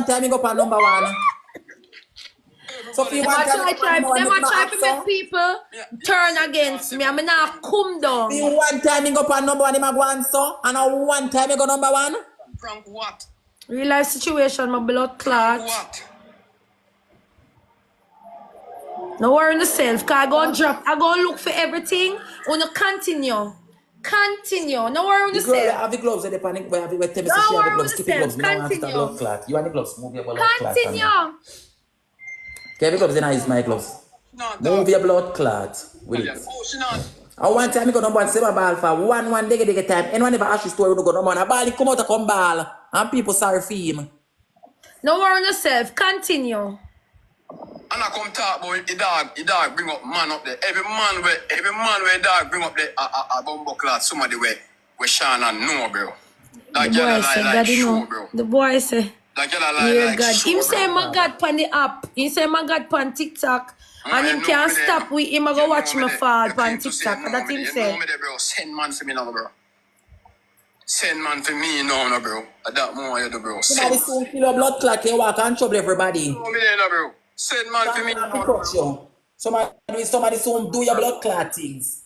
time you go for number one. So if you Them want a time try, you them a try to so. make people turn against me. I'm not come down. You one time you go for number one, you go on so, and one time you go number one. Frank what? Real life situation, my blood clot. What? No worry yourself, cause I go and drop, I go and look for everything. Wanna continue. Continue. No worry The girl yourself. have the gloves and the panic where have the tell me Don't she have the worry gloves, keep the gloves, me yourself. don't want it a blood clot. You want the gloves, move your blood clot. Continue. Okay, the gloves then I use my gloves. No, Move your blood clot with it. oh, she not. And one time you go number one, say my ball for one day time. Anyone ever ask you story, you go number one, a ball, he come out to come ball. And people sorry for him. No worry yourself. Continue. And I come talk about the dog bring up man up there. Every man where dog bring up there a bumbo clot somebody where Shauna know, bro. That The girl boy say, like God, you show, know. bro. The boy say, That girl yeah, like God. show, Him bro. say, my God, pan the app. He say, my God, pan TikTok. And him can't stop with him. I go watch me fall pan TikTok. That him say. You know me there, bro. Send man for me now, bro. Send man for me now, no, bro. That more you do, bro. Somebody soon kill your blood clot, you walk and trouble everybody. You know me there, no, bro. Send man for me now, bro. Somebody soon do your blood clot things.